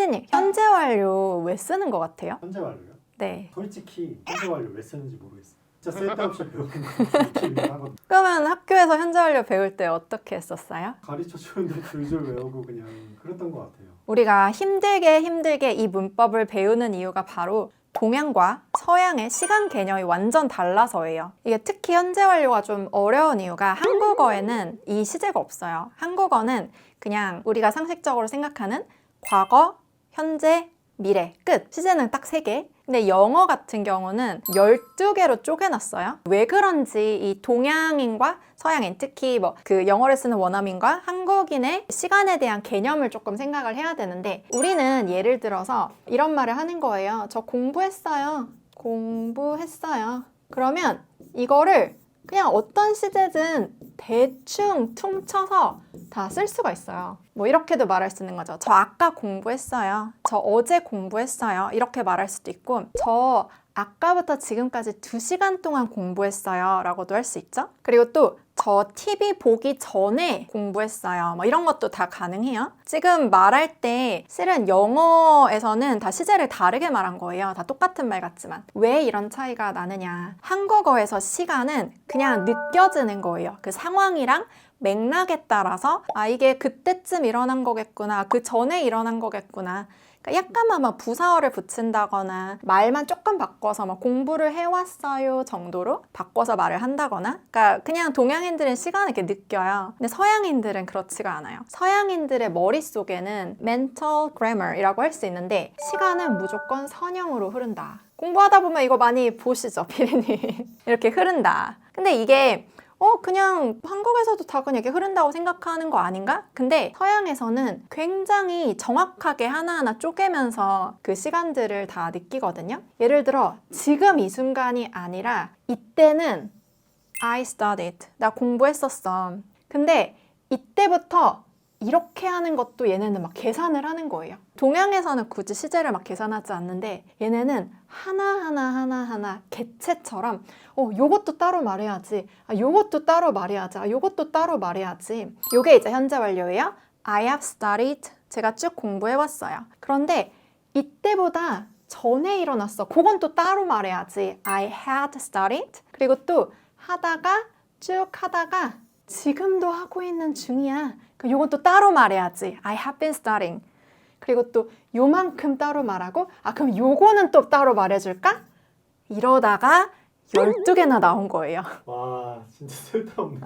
피디님, 현재 완료 왜 쓰는 것 같아요? 현재 완료요? 네. 솔직히 현재 완료 왜 쓰는지 모르겠어요. 진짜 쓸데없이 배우는 거 느끼긴 하거든요. 그러면 학교에서 현재 완료 배울 때 어떻게 했었어요? 가르쳐 주는데 줄줄 외우고 그냥 그랬던 것 같아요. 우리가 힘들게 이 문법을 배우는 이유가 바로 동양과 서양의 시간 개념이 완전 달라서예요. 이게 특히 현재 완료가 좀 어려운 이유가 한국어에는 이 시제가 없어요. 한국어는 그냥 우리가 상식적으로 생각하는 과거, 현재, 미래, 끝. 시제는 딱 3개. 근데 영어 같은 경우는 12개로 쪼개놨어요. 왜 그런지 이 동양인과 서양인, 특히 뭐 그 영어를 쓰는 원어민과 한국인의 시간에 대한 개념을 조금 생각을 해야 되는데, 우리는 예를 들어서 이런 말을 하는 거예요. 저 공부했어요. 공부했어요. 그러면 이거를 그냥 어떤 시제든 대충 퉁쳐서 다 쓸 수가 있어요. 뭐 이렇게도 말할 수 있는 거죠. 저 아까 공부했어요. 저 어제 공부했어요. 이렇게 말할 수도 있고, 저 아까부터 지금까지 2시간 동안 공부했어요 라고도 할 수 있죠. 그리고 또 저 TV 보기 전에 공부했어요. 뭐 이런 것도 다 가능해요. 지금 말할 때 실은 영어에서는 다 시제를 다르게 말한 거예요. 다 똑같은 말 같지만. 왜 이런 차이가 나느냐. 한국어에서 시간은 그냥 느껴지는 거예요. 그 상황이랑 맥락에 따라서 아, 이게 그때쯤 일어난 거겠구나. 그 전에 일어난 거겠구나. 그러니까 약간만 막 부사어를 붙인다거나 말만 조금 바꿔서 막 공부를 해왔어요 정도로 바꿔서 말을 한다거나, 그러니까 그냥 동양인들은 시간을 이렇게 느껴요. 근데 서양인들은 그렇지가 않아요. 서양인들의 머릿속에는 mental grammar이라고 할 수 있는데, 시간은 무조건 선형으로 흐른다. 공부하다 보면 이거 많이 보시죠, 피디님. 이렇게 흐른다. 근데 이게 그냥 한국에서도 다 그냥 이렇게 흐른다고 생각하는 거 아닌가? 근데 서양에서는 굉장히 정확하게 하나하나 쪼개면서 그 시간들을 다 느끼거든요. 예를 들어 지금 이 순간이 아니라 이때는 I studied. 나 공부했었어. 근데 이때부터 이렇게 하는 것도 얘네는 막 계산을 하는 거예요. 동양에서는 굳이 시제를 막 계산하지 않는데, 얘네는 하나하나 개체처럼 요것도 따로 말해야지, 요것도 따로 말해야지, 요것도 따로 말해야지. 요게 이제 현재 완료예요. I have studied. 제가 쭉 공부해왔어요. 그런데 이때보다 전에 일어났어. 그건 또 따로 말해야지. I had studied. 그리고 또 하다가 쭉 하다가 지금도 하고 있는 중이야. 요건 또 따로 말해야지. I have been studying. 그리고 또 요만큼 따로 말하고, 그럼 요거는 또 따로 말해줄까? 이러다가 12개나 나온 거예요. 와, 진짜 쓸데없네.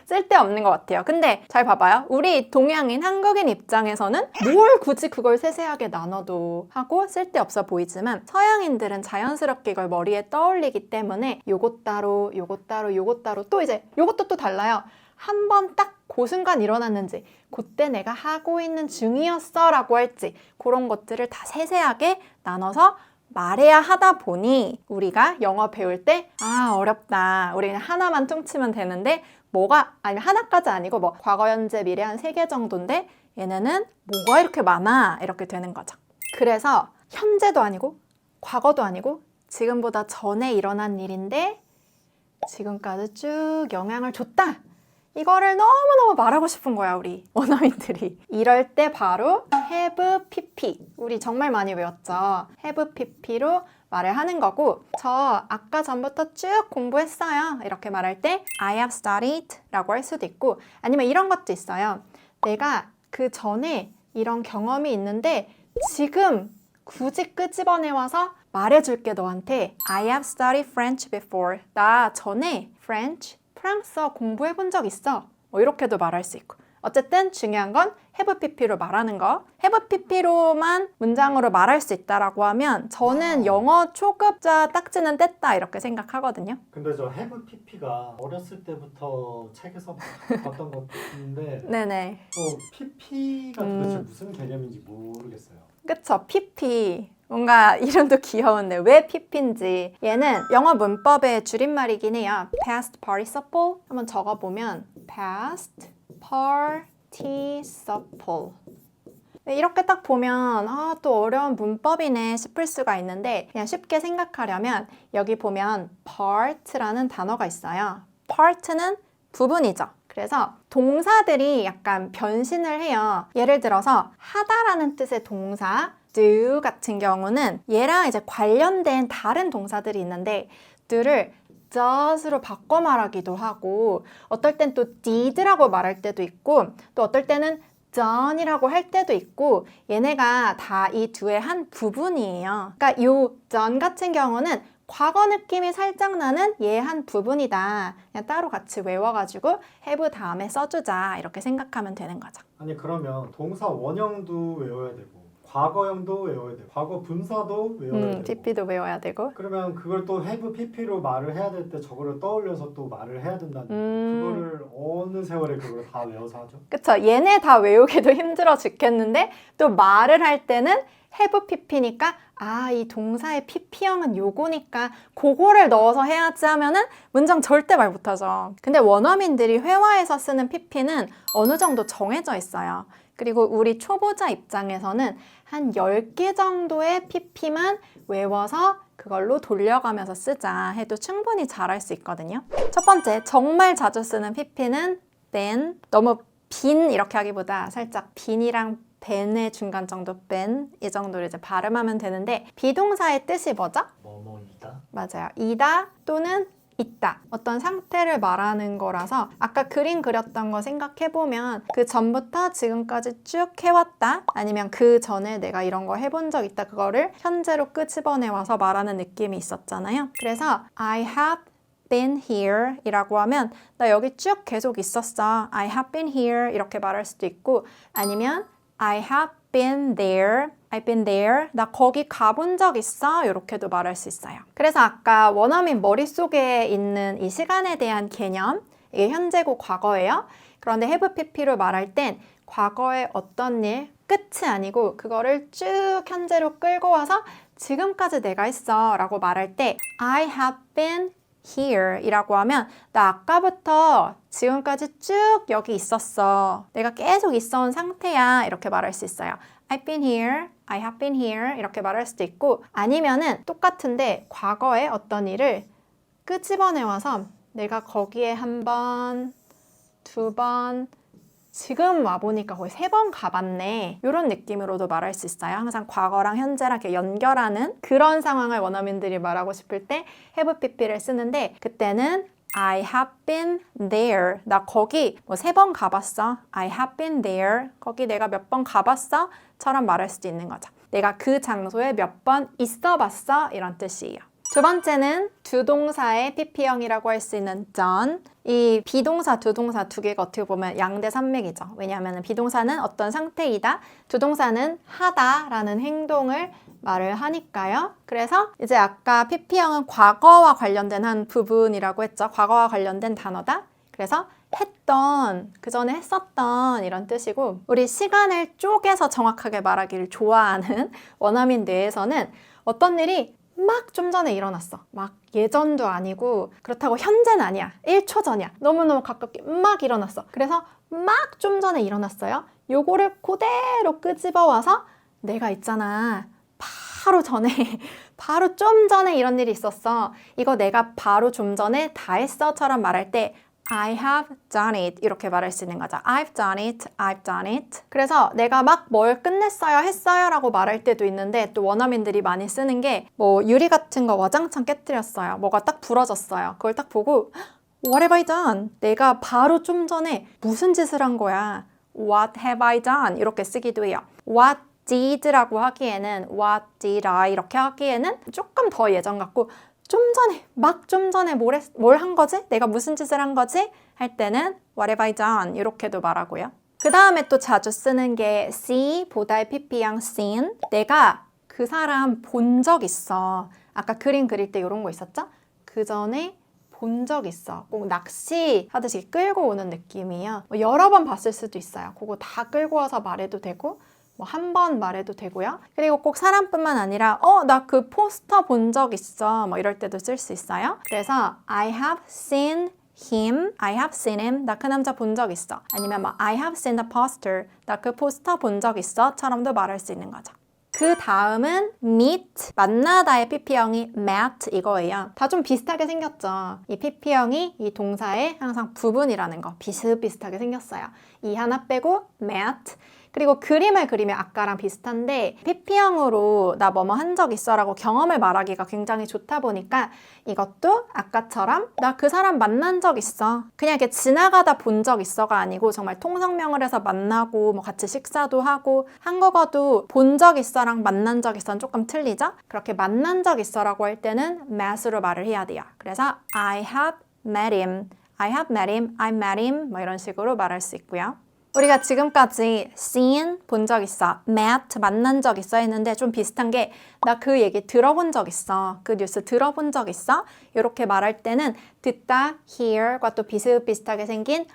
쓸데없는 것 같아요. 근데 잘 봐봐요. 우리 동양인, 한국인 입장에서는 뭘 굳이 그걸 세세하게 나눠도 하고 쓸데없어 보이지만, 서양인들은 자연스럽게 이걸 머리에 떠올리기 때문에 요것 따로, 요것 따로, 요것 따로, 또 이제 요것도 또 달라요. 한 번 딱 그 순간 일어났는지, 그때 내가 하고 있는 중이었어 라고 할지, 그런 것들을 다 세세하게 나눠서 말해야 하다 보니 우리가 영어 배울 때 어렵다. 우리는 하나만 퉁치면 되는데 아니면 하나까지 아니고 뭐 과거, 현재, 미래 한 3개 정도인데 얘네는 뭐가 이렇게 많아? 이렇게 되는 거죠. 그래서 현재도 아니고 과거도 아니고 지금보다 전에 일어난 일인데 지금까지 쭉 영향을 줬다. 이거를 너무너무 말하고 싶은 거야, 우리 원어민들이. 이럴 때 바로 have pp. 우리 정말 많이 외웠죠. have pp로 말을 하는 거고, 저 아까 전부터 쭉 공부했어요. 이렇게 말할 때 I have studied 라고 할 수도 있고, 아니면 이런 것도 있어요. 내가 그 전에 이런 경험이 있는데 지금 굳이 끄집어내와서 말해줄게 너한테. I have studied French before. 나 전에 프랑스어 공부해 본 적 있어. 이렇게도 말할 수 있고. 어쨌든 중요한 건 have pp로 말하는 거. have pp로만 문장으로 말할 수 있다라고 하면 저는 영어 초급자 딱지는 뗐다 이렇게 생각하거든요. 근데 저 have pp가 어렸을 때부터 책에서 봤던 것 같은데 네네. pp가 도대체 무슨 개념인지 모르겠어요. 그쵸, pp. 뭔가 이름도 귀여운데 왜 pp인지. 얘는 영어 문법의 줄임말이긴 해요. past participle. 한번 적어보면 past participle. 이렇게 딱 보면 또 어려운 문법이네 싶을 수가 있는데, 그냥 쉽게 생각하려면 여기 보면 part라는 단어가 있어요. part는 부분이죠. 그래서 동사들이 약간 변신을 해요. 예를 들어서 하다라는 뜻의 동사 do 같은 경우는 얘랑 이제 관련된 다른 동사들이 있는데 do를 does로 바꿔 말하기도 하고 어떨 땐 또 did라고 말할 때도 있고 또 어떨 때는 done이라고 할 때도 있고 얘네가 다 이 do의 한 부분이에요. 그러니까 요 done 같은 경우는 과거 느낌이 살짝 나는 얘의 한 부분이다. 그냥 따로 같이 외워가지고 have 다음에 써주자 이렇게 생각하면 되는 거죠. 아니 그러면 동사 원형도 외워야 되고 과거형도 외워야 되고 과거 분사도 외워야 되고 PP도 외워야 되고 그러면 그걸 또 have pp로 말을 해야 될 때 저거를 떠올려서 또 말을 해야 된다는 그거를 어느 세월에 그걸 다 외워서 하죠? 그쵸. 얘네 다 외우기도 힘들어 죽겠는데 또 말을 할 때는 have pp니까 이 동사의 pp형은 요거니까 그거를 넣어서 해야지 하면은 문장 절대 말 못하죠. 근데 원어민들이 회화에서 쓰는 pp는 어느 정도 정해져 있어요. 그리고 우리 초보자 입장에서는 한 10개 정도의 pp만 외워서 그걸로 돌려가면서 쓰자 해도 충분히 잘할 수 있거든요. 첫 번째, 정말 자주 쓰는 pp는 been. 너무 빈 이렇게 하기보다 살짝 빈이랑 벤의 중간 정도 벤 이 정도로 이제 발음하면 되는데 비동사의 뜻이 뭐죠? 뭐뭐이다? 맞아요. 이다 또는 있다. 어떤 상태를 말하는 거라서 아까 그림 그렸던 거 생각해보면 그 전부터 지금까지 쭉 해왔다 아니면 그 전에 내가 이런 거 해본 적 있다 그거를 현재로 끄집어내와서 말하는 느낌이 있었잖아요. 그래서 I have been here 이라고 하면 나 여기 쭉 계속 있었어. I have been here 이렇게 말할 수도 있고 아니면 I have been there. I've been there. 나 거기 가본 적 있어. 이렇게도 말할 수 있어요. 그래서 아까 원어민 머릿속에 있는 이 시간에 대한 개념 이게 현재고 과거예요. 그런데 have pp로 말할 땐 과거의 어떤 일 끝이 아니고 그거를 쭉 현재로 끌고 와서 지금까지 내가 했어 라고 말할 때 I have been here 이라고 하면 나 아까부터 지금까지 쭉 여기 있었어. 내가 계속 있어 온 상태야. 이렇게 말할 수 있어요. I've been here, I have been here 이렇게 말할 수도 있고 아니면은 똑같은데 과거의 어떤 일을 끄집어내와서 내가 거기에 한 번, 두 번, 지금 와보니까 거의 3번 가봤네 이런 느낌으로도 말할 수 있어요. 항상 과거랑 현재랑 이렇게 연결하는 그런 상황을 원어민들이 말하고 싶을 때 have pp를 쓰는데 그때는 I have been there 나 거기 뭐 3번 가봤어. I have been there 거기 내가 몇 번 가봤어 처럼 말할 수도 있는 거죠. 내가 그 장소에 몇 번 있어 봤어 이런 뜻이에요. 두 번째는 두 동사의 pp형이라고 할 수 있는 done. 이 비동사, 두 동사 두 개가 어떻게 보면 양대 산맥이죠. 왜냐하면 비동사는 어떤 상태이다, 두 동사는 하다라는 행동을 말을 하니까요. 그래서 이제 아까 pp형은 과거와 관련된 한 부분이라고 했죠. 과거와 관련된 단어다. 그래서 했던, 그 전에 했었던 이런 뜻이고 우리 시간을 쪼개서 정확하게 말하기를 좋아하는 원어민 뇌에서는 어떤 일이 막 좀 전에 일어났어. 막 예전도 아니고 그렇다고 현재는 아니야. 1초 전이야. 너무너무 가깝게 막 일어났어. 그래서 막 좀 전에 일어났어요. 요거를 그대로 끄집어와서 내가 있잖아. 바로 전에, 바로 좀 전에 이런 일이 있었어. 이거 내가 바로 좀 전에 다 했어처럼 말할 때 I have done it 이렇게 말할 수 있는 거죠. I've done it, I've done it. 그래서 내가 막 뭘 끝냈어요, 했어요 라고 말할 때도 있는데 또 원어민들이 많이 쓰는 게 뭐 유리 같은 거 와장창 깨뜨렸어요. 뭐가 딱 부러졌어요. 그걸 딱 보고 What have I done? 내가 바로 좀 전에 무슨 짓을 한 거야? What have I done? 이렇게 쓰기도 해요. What did라고 하기에는 What did I? 이렇게 하기에는 조금 더 예전 같고 좀 전에, 막 좀 전에 뭘 한 거지? 내가 무슨 짓을 한 거지? 할 때는 What have I done? 이렇게도 말하고요. 그 다음에 또 자주 쓰는 게 see, 보다의 pp형 seen. 내가 그 사람 본 적 있어. 아까 그림 그릴 때 이런 거 있었죠? 그 전에 본 적 있어. 꼭 낚시 하듯이 끌고 오는 느낌이에요. 뭐 여러 번 봤을 수도 있어요. 그거 다 끌고 와서 말해도 되고 뭐 한 번 말해도 되고요. 그리고 꼭 사람뿐만 아니라 나 그 포스터 본 적 있어. 뭐 이럴 때도 쓸 수 있어요. 그래서 I have seen him. I have seen him. 나 그 남자 본 적 있어. 아니면 뭐 I have seen the poster. 나 그 포스터 본 적 있어. 처럼도 말할 수 있는 거죠. 그 다음은 meet, 만나다의 PP형이 met 이거예요. 다 좀 비슷하게 생겼죠. 이 PP형이 이 동사의 항상 부분이라는 거 비슷비슷하게 생겼어요. 이 하나 빼고 met. 그리고 그림을 그리면 아까랑 비슷한데 PP형으로 나 뭐뭐 한 적 있어 라고 경험을 말하기가 굉장히 좋다 보니까 이것도 아까처럼 나 그 사람 만난 적 있어. 그냥 이렇게 지나가다 본 적 있어가 아니고 정말 통성명을 해서 만나고 뭐 같이 식사도 하고 한국어도 본 적 있어랑 만난 적 있어는 조금 틀리죠? 그렇게 만난 적 있어 라고 할 때는 met으로 말을 해야 돼요. 그래서 I have met him, I have met him, I met him 뭐 이런 식으로 말할 수 있고요. 우리가 지금까지 seen 본 적 있어, met 만난 적 있어 했는데 좀 비슷한 게 나 그 얘기 들어본 적 있어, 그 뉴스 들어본 적 있어 이렇게 말할 때는 듣다, hear과 또 비슷비슷하게 생긴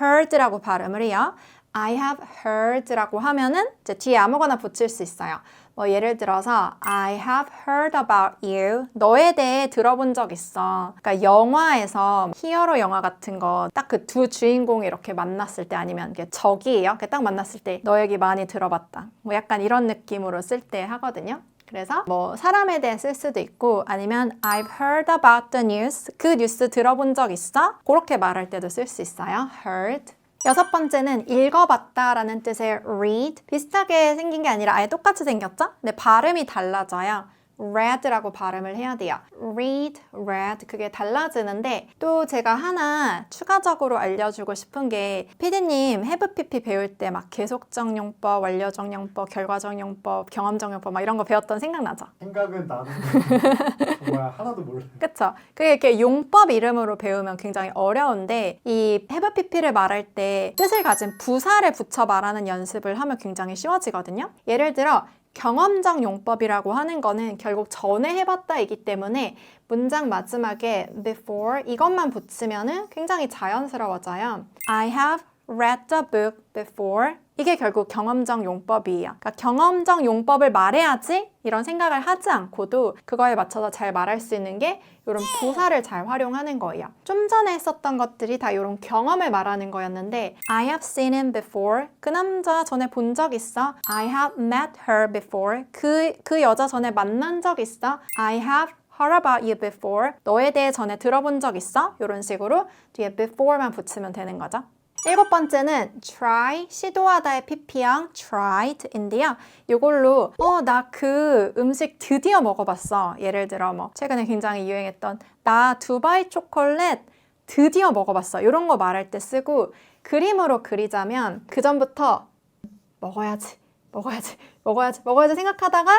heard라고 발음을 해요. I have heard라고 하면은 이제 뒤에 아무거나 붙일 수 있어요. 뭐 예를 들어서 I have heard about you. 너에 대해 들어본 적 있어. 그러니까 영화에서 히어로 영화 같은 거 딱 그 두 주인공이 이렇게 만났을 때 아니면 이게 적이에요. 이렇게 딱 만났을 때 너 얘기 많이 들어봤다. 뭐 약간 이런 느낌으로 쓸 때 하거든요. 그래서 뭐 사람에 대해 쓸 수도 있고 아니면 I've heard about the news. 그 뉴스 들어본 적 있어? 그렇게 말할 때도 쓸 수 있어요. heard. 여섯 번째는 읽어봤다라는 뜻의 read. 비슷하게 생긴 게 아니라 아예 똑같이 생겼죠? 근데 발음이 달라져요. read라고 발음을 해야 돼요. read, read 그게 달라지는데 또 제가 하나 추가적으로 알려주고 싶은 게 PD님 have PP 배울 때 막 계속적 용법, 완료적 용법, 결과적 용법, 경험적 용법 막 이런 거 배웠던 생각나죠? 생각은 나는데 정말 하나도 몰라요. 그쵸? 그게 이렇게 용법 이름으로 배우면 굉장히 어려운데 이 have PP를 말할 때 뜻을 가진 부사를 붙여 말하는 연습을 하면 굉장히 쉬워지거든요. 예를 들어 경험적 용법이라고 하는 거는 결국 전에 해봤다이기 때문에 문장 마지막에 before 이것만 붙이면은 굉장히 자연스러워져요. I have read the book before. 이게 결국 경험적 용법이에요. 그러니까 경험적 용법을 말해야지 이런 생각을 하지 않고도 그거에 맞춰서 잘 말할 수 있는 게 이런 부사를 잘 활용하는 거예요. 좀 전에 했었던 것들이 다 이런 경험을 말하는 거였는데 I have seen him before. 그 남자 전에 본 적 있어. I have met her before. 그 여자 전에 만난 적 있어. I have heard about you before. 너에 대해 전에 들어본 적 있어? 이런 식으로 뒤에 before만 붙이면 되는 거죠. 일곱 번째는 try, 시도하다의 PP형 tried인데요. 이걸로 나 그 음식 드디어 먹어봤어. 예를 들어 뭐 최근에 굉장히 유행했던 나 두바이 초콜릿 드디어 먹어봤어. 이런 거 말할 때 쓰고 그림으로 그리자면 그 전부터 먹어야지 생각하다가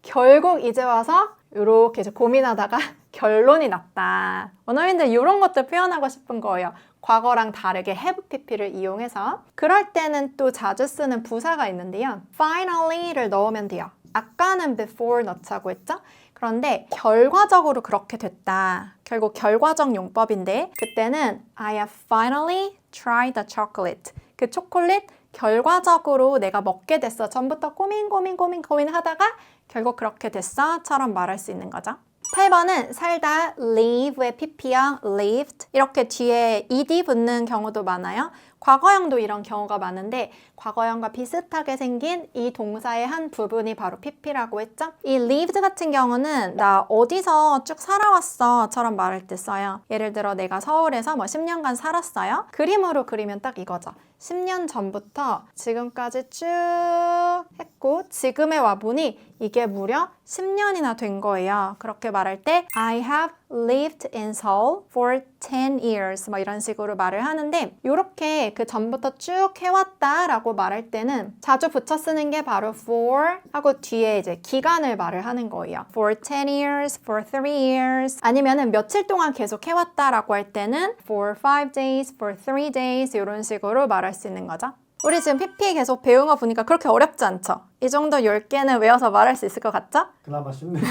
결국 이제 와서 이렇게 이제 고민하다가 결론이 났다. 원어민들 이런 것들 표현하고 싶은 거예요. 과거랑 다르게 have pp를 이용해서. 그럴 때는 또 자주 쓰는 부사가 있는데요. finally를 넣으면 돼요. 아까는 before 넣자고 했죠? 그런데 결과적으로 그렇게 됐다. 결국 결과적 용법인데 그때는 I have finally tried the chocolate. 그 초콜릿 결과적으로 내가 먹게 됐어. 전부터 고민하다가 결국 그렇게 됐어처럼 말할 수 있는 거죠. 8번은 살다 live의 PP형 lived 이렇게 뒤에 ed 붙는 경우도 많아요. 과거형도 이런 경우가 많은데 과거형과 비슷하게 생긴 이 동사의 한 부분이 바로 PP라고 했죠. 이 lived 같은 경우는 나 어디서 쭉 살아왔어 처럼 말할 때 써요. 예를 들어 내가 서울에서 뭐 10년간 살았어요. 그림으로 그리면 딱 이거죠. 10년 전부터 지금까지 쭉 했고 지금에 와보니 이게 무려 10년이나 된 거예요. 그렇게 말할 때 I have lived in Seoul for 10 years 뭐 이런 식으로 말을 하는데 이렇게 그 전부터 쭉 해왔다 라고 말할 때는 자주 붙여 쓰는 게 바로 for 하고 뒤에 이제 기간을 말을 하는 거예요. For 10 years, for 3 years 아니면은 며칠 동안 계속 해왔다 라고 할 때는 for 5 days, for 3 days 이런 식으로 말할 수 있는 거죠. 우리 지금 PP 계속 배운 거 보니까 그렇게 어렵지 않죠? 이 정도 10개는 외워서 말할 수 있을 것 같죠? 그나마 쉽네요.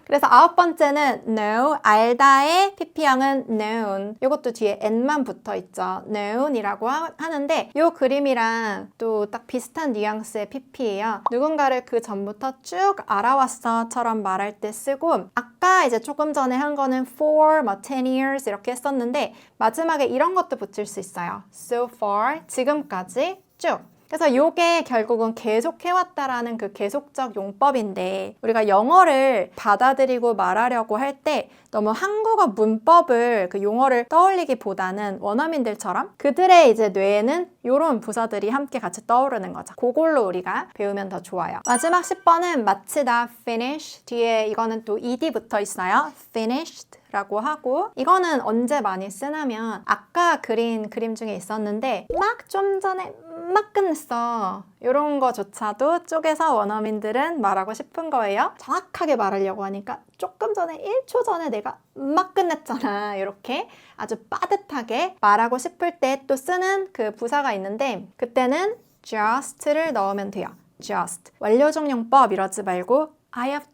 그래서 9번째는 know, 알다의 PP형은 known. 이것도 뒤에 n만 붙어 있죠. known이라고 하는데 이 그림이랑 또 딱 비슷한 뉘앙스의 PP예요. 누군가를 그 전부터 쭉 알아왔어처럼 말할 때 쓰고 아까 이제 조금 전에 한 거는 for, 10 years 이렇게 했었는데 마지막에 이런 것도 붙일 수 있어요. So far, 지금까지 쭉. 그래서 요게 결국은 계속해왔다라는 그 계속적 용법인데 우리가 영어를 받아들이고 말하려고 할 때 너무 한국어 문법을 그 용어를 떠올리기보다는 원어민들처럼 그들의 이제 뇌에는 요런 부사들이 함께 같이 떠오르는 거죠. 그걸로 우리가 배우면 더 좋아요. 마지막 10번은 마치다, finish. 뒤에 이거는 또 ed 붙어 있어요. finished 라고 하고 이거는 언제 많이 쓰냐면 아까 그린 그림 중에 있었는데 막 좀 전에 막 끝냈어 이런 거조차도 쪽에서 원어민들은 말하고 싶은 거예요. 정확하게 말하려고 하니까 조금 전에 1초 전에 내가 막 끝냈잖아 이렇게 아주 빠듯하게 말하고 싶을 때 또 쓰는 그 부사가 있는데 그때는 just를 넣으면 돼요. just 완료정용법 이러지 말고 I have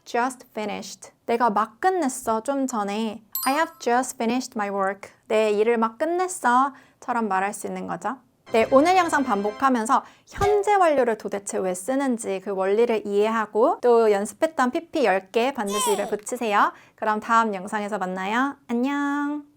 just finished. 내가 막 끝냈어, 좀 전에. I have just finished my work. 내 일을 막 끝냈어. 처럼 말할 수 있는 거죠. 네, 오늘 영상 반복하면서 현재 완료를 도대체 왜 쓰는지 그 원리를 이해하고 또 연습했던 PP 10개 반드시 입에 붙이세요. 그럼 다음 영상에서 만나요. 안녕.